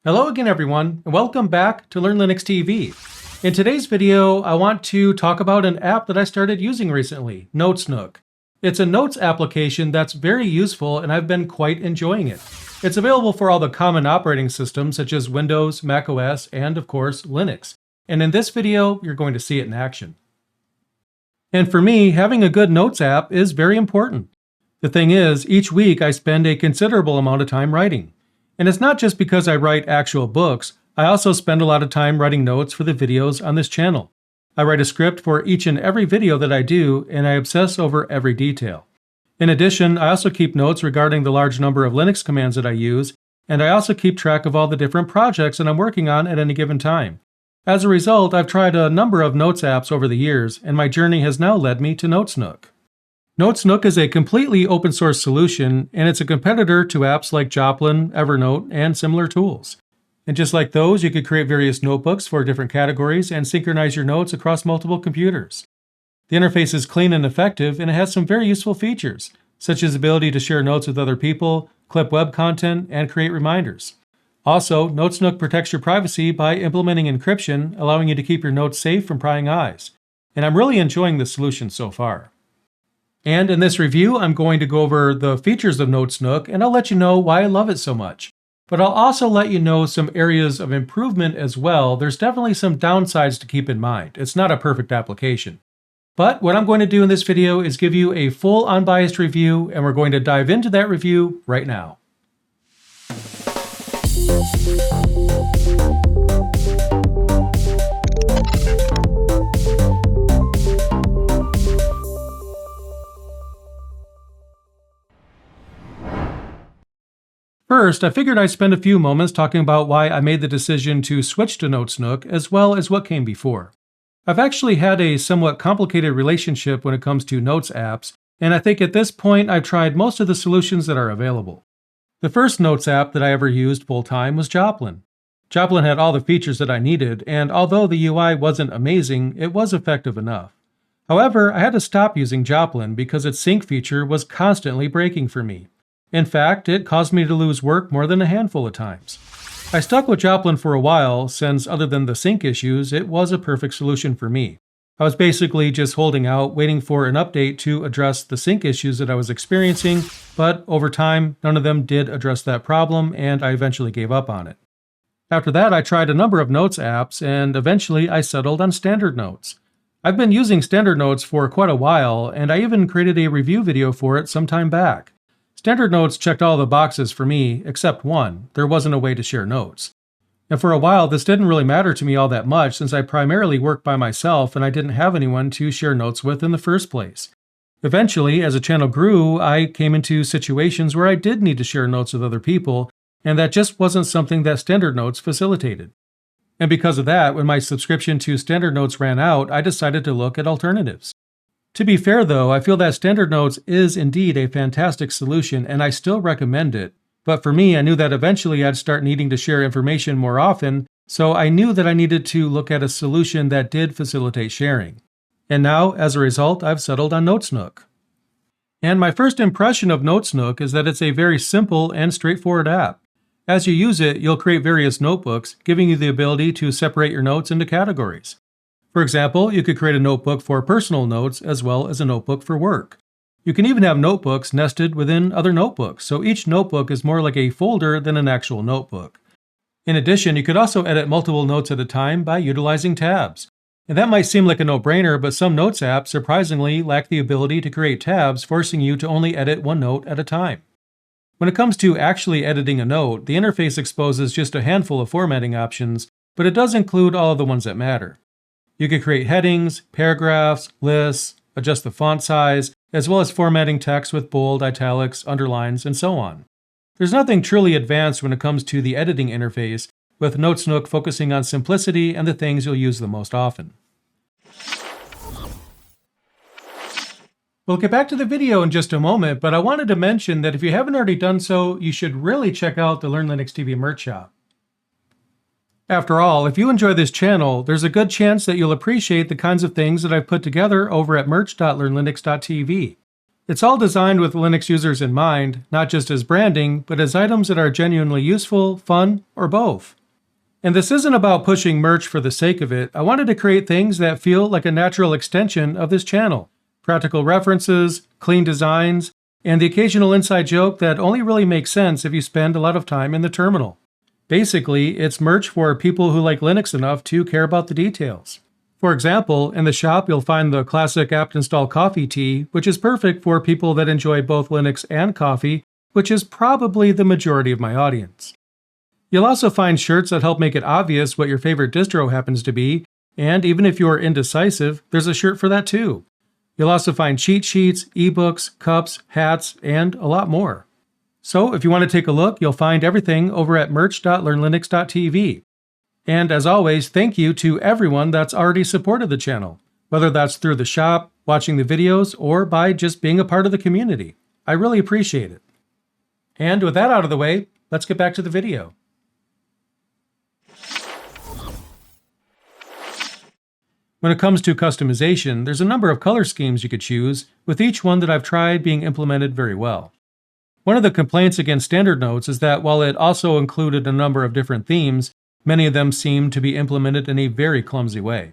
Hello again everyone, and welcome back to Learn Linux TV. In today's video, I want to talk about an app that I started using recently, Notesnook. It's a notes application that's very useful and I've been quite enjoying it. It's available for all the common operating systems such as Windows, Mac OS, and of course Linux. And in this video, you're going to see it in action. And for me, having a good notes app is very important. The thing is, each week I spend a considerable amount of time writing. And it's not just because I write actual books, I also spend a lot of time writing notes for the videos on this channel. I write a script for each and every video that I do, and I obsess over every detail. In addition, I also keep notes regarding the large number of Linux commands that I use, and I also keep track of all the different projects that I'm working on at any given time. As a result, I've tried a number of notes apps over the years, and my journey has now led me to Notesnook. Notesnook is a completely open source solution, and it's a competitor to apps like Joplin, Evernote, and similar tools. And just like those, you could create various notebooks for different categories and synchronize your notes across multiple computers. The interface is clean and effective, and it has some very useful features, such as the ability to share notes with other people, clip web content, and create reminders. Also, Notesnook protects your privacy by implementing encryption, allowing you to keep your notes safe from prying eyes. And I'm really enjoying this solution so far. And in this review, I'm going to go over the features of Notesnook, and I'll let you know why I love it so much. But I'll also let you know some areas of improvement as well. There's definitely some downsides to keep in mind. It's not a perfect application. But what I'm going to do in this video is give you a full unbiased review, and we're going to dive into that review right now. First, I figured I'd spend a few moments talking about why I made the decision to switch to Notesnook, as well as what came before. I've actually had a somewhat complicated relationship when it comes to notes apps, and I think at this point I've tried most of the solutions that are available. The first notes app that I ever used full-time was Joplin. Joplin had all the features that I needed, and although the UI wasn't amazing, it was effective enough. However, I had to stop using Joplin because its sync feature was constantly breaking for me. In fact, it caused me to lose work more than a handful of times. I stuck with Joplin for a while, since other than the sync issues, it was a perfect solution for me. I was basically just holding out, waiting for an update to address the sync issues that I was experiencing, but over time, none of them did address that problem, and I eventually gave up on it. After that, I tried a number of notes apps, and eventually I settled on Standard Notes. I've been using Standard Notes for quite a while, and I even created a review video for it some time back. Standard Notes checked all the boxes for me, except one: there wasn't a way to share notes. And for a while, this didn't really matter to me all that much since I primarily worked by myself and I didn't have anyone to share notes with in the first place. Eventually, as the channel grew, I came into situations where I did need to share notes with other people, and that just wasn't something that Standard Notes facilitated. And because of that, when my subscription to Standard Notes ran out, I decided to look at alternatives. To be fair though, I feel that Standard Notes is indeed a fantastic solution and I still recommend it. But for me, I knew that eventually I'd start needing to share information more often, so I knew that I needed to look at a solution that did facilitate sharing. And now, as a result, I've settled on Notesnook. And my first impression of Notesnook is that it's a very simple and straightforward app. As you use it, you'll create various notebooks, giving you the ability to separate your notes into categories. For example, you could create a notebook for personal notes as well as a notebook for work. You can even have notebooks nested within other notebooks, so each notebook is more like a folder than an actual notebook. In addition, you could also edit multiple notes at a time by utilizing tabs. And that might seem like a no-brainer, but some notes apps surprisingly lack the ability to create tabs, forcing you to only edit one note at a time. When it comes to actually editing a note, the interface exposes just a handful of formatting options, but it does include all of the ones that matter. You can create headings, paragraphs, lists, adjust the font size, as well as formatting text with bold, italics, underlines, and so on. There's nothing truly advanced when it comes to the editing interface, with Notesnook focusing on simplicity and the things you'll use the most often. We'll get back to the video in just a moment, but I wanted to mention that if you haven't already done so, you should really check out the Learn Linux TV merch shop. After all, if you enjoy this channel, there's a good chance that you'll appreciate the kinds of things that I've put together over at merch.learnlinux.tv. It's all designed with Linux users in mind, not just as branding, but as items that are genuinely useful, fun, or both. And this isn't about pushing merch for the sake of it. I wanted to create things that feel like a natural extension of this channel. Practical references, clean designs, and the occasional inside joke that only really makes sense if you spend a lot of time in the terminal. Basically, it's merch for people who like Linux enough to care about the details. For example, in the shop you'll find the classic apt-install coffee tee, which is perfect for people that enjoy both Linux and coffee, which is probably the majority of my audience. You'll also find shirts that help make it obvious what your favorite distro happens to be, and even if you're indecisive, there's a shirt for that too. You'll also find cheat sheets, ebooks, cups, hats, and a lot more. So if you want to take a look, you'll find everything over at merch.learnlinux.tv. And as always, thank you to everyone that's already supported the channel, whether that's through the shop, watching the videos, or by just being a part of the community. I really appreciate it. And with that out of the way, let's get back to the video. When it comes to customization, there's a number of color schemes you could choose, with each one that I've tried being implemented very well. One of the complaints against standard notes is that while it also included a number of different themes, many of them seem to be implemented in a very clumsy way.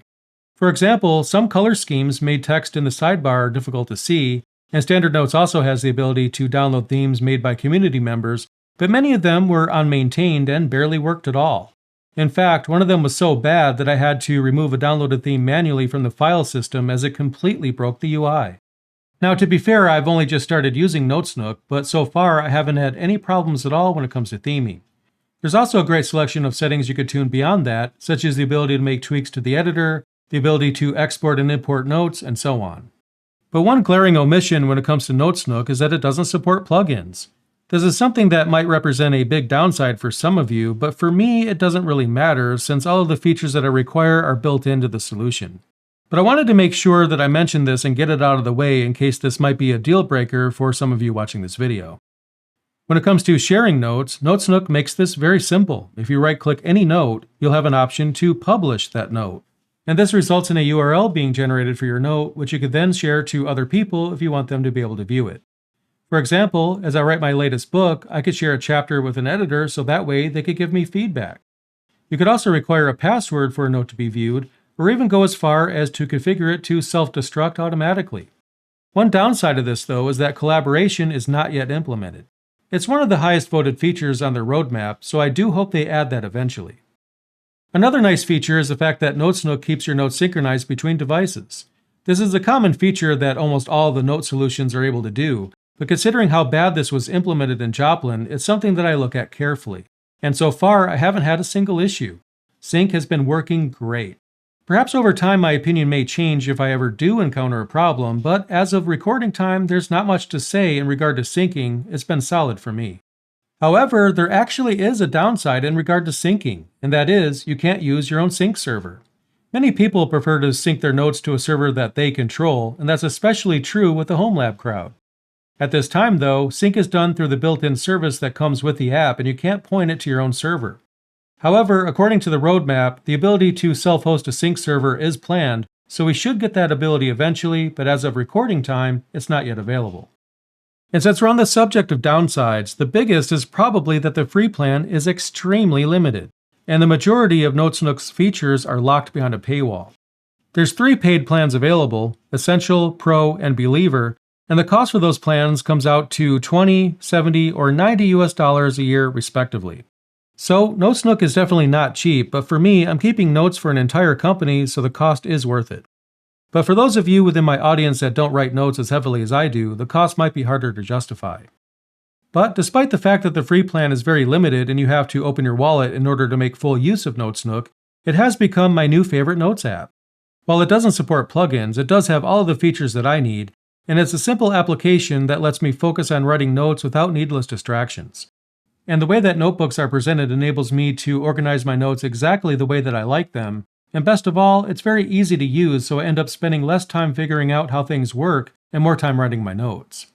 For example, some color schemes made text in the sidebar difficult to see, and standard notes also has the ability to download themes made by community members, but many of them were unmaintained and barely worked at all. In fact, one of them was so bad that I had to remove a downloaded theme manually from the file system as it completely broke the UI. Now, to be fair, I've only just started using Notesnook, but so far I haven't had any problems at all when it comes to theming. There's also a great selection of settings you could tune beyond that, such as the ability to make tweaks to the editor, the ability to export and import notes, and so on. But one glaring omission when it comes to Notesnook is that it doesn't support plugins. This is something that might represent a big downside for some of you, but for me it doesn't really matter since all of the features that I require are built into the solution. But I wanted to make sure that I mentioned this and get it out of the way in case this might be a deal breaker for some of you watching this video. When it comes to sharing notes, Notesnook makes this very simple. If you right-click any note, you'll have an option to publish that note. And this results in a URL being generated for your note, which you could then share to other people if you want them to be able to view it. For example, as I write my latest book, I could share a chapter with an editor so that way they could give me feedback. You could also require a password for a note to be viewed, or even go as far as to configure it to self-destruct automatically. One downside of this, though, is that collaboration is not yet implemented. It's one of the highest voted features on their roadmap, so I do hope they add that eventually. Another nice feature is the fact that Notesnook keeps your notes synchronized between devices. This is a common feature that almost all the note solutions are able to do, but considering how bad this was implemented in Joplin, it's something that I look at carefully. And so far, I haven't had a single issue. Sync has been working great. Perhaps over time my opinion may change if I ever do encounter a problem, but as of recording time, there's not much to say in regard to syncing. It's been solid for me. However, there actually is a downside in regard to syncing, and that is, you can't use your own sync server. Many people prefer to sync their notes to a server that they control, and that's especially true with the home lab crowd. At this time, though, sync is done through the built-in service that comes with the app, and you can't point it to your own server. However, according to the roadmap, the ability to self-host a sync server is planned, so we should get that ability eventually, but as of recording time, it's not yet available. And since we're on the subject of downsides, the biggest is probably that the free plan is extremely limited, and the majority of Notesnook's features are locked behind a paywall. There's 3 paid plans available, Essential, Pro, and Believer, and the cost for those plans comes out to $20, $70, or $90 a year respectively. So Notesnook is definitely not cheap, but for me, I'm keeping notes for an entire company, so the cost is worth it. But for those of you within my audience that don't write notes as heavily as I do, the cost might be harder to justify. But despite the fact that the free plan is very limited and you have to open your wallet in order to make full use of Notesnook, it has become my new favorite notes app. While it doesn't support plugins, it does have all of the features that I need, and it's a simple application that lets me focus on writing notes without needless distractions. And the way that notebooks are presented enables me to organize my notes exactly the way that I like them, and best of all, it's very easy to use, so I end up spending less time figuring out how things work and more time writing my notes.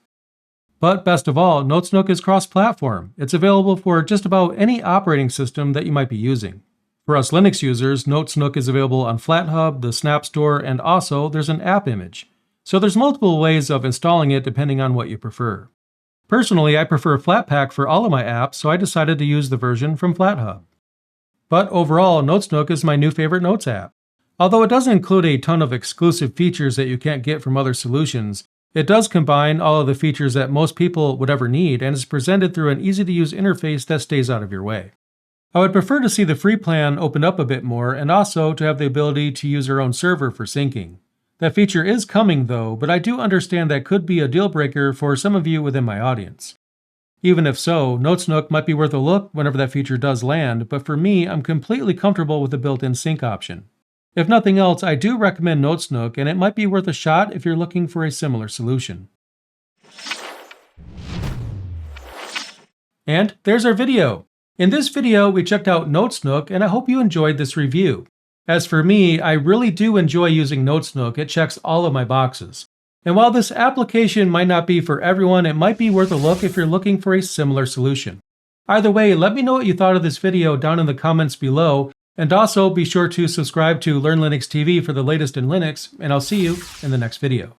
But best of all, Notesnook is cross-platform. It's available for just about any operating system that you might be using. For us Linux users, Notesnook is available on FlatHub, the Snap Store, and also there's an app image. So there's multiple ways of installing it depending on what you prefer. Personally, I prefer Flatpak for all of my apps, so I decided to use the version from FlatHub. But overall, Notesnook is my new favorite Notes app. Although it doesn't include a ton of exclusive features that you can't get from other solutions, it does combine all of the features that most people would ever need and is presented through an easy-to-use interface that stays out of your way. I would prefer to see the free plan opened up a bit more and also to have the ability to use our own server for syncing. That feature is coming though, but I do understand that could be a deal breaker for some of you within my audience. Even if so, Notesnook might be worth a look whenever that feature does land, but for me, I'm completely comfortable with the built-in sync option. If nothing else, I do recommend Notesnook, and it might be worth a shot if you're looking for a similar solution. And there's our video. In this video, we checked out Notesnook, and I hope you enjoyed this review. As for me, I really do enjoy using Notesnook. It checks all of my boxes. And while this application might not be for everyone, it might be worth a look if you're looking for a similar solution. Either way, let me know what you thought of this video down in the comments below, and also be sure to subscribe to Learn Linux TV for the latest in Linux, and I'll see you in the next video.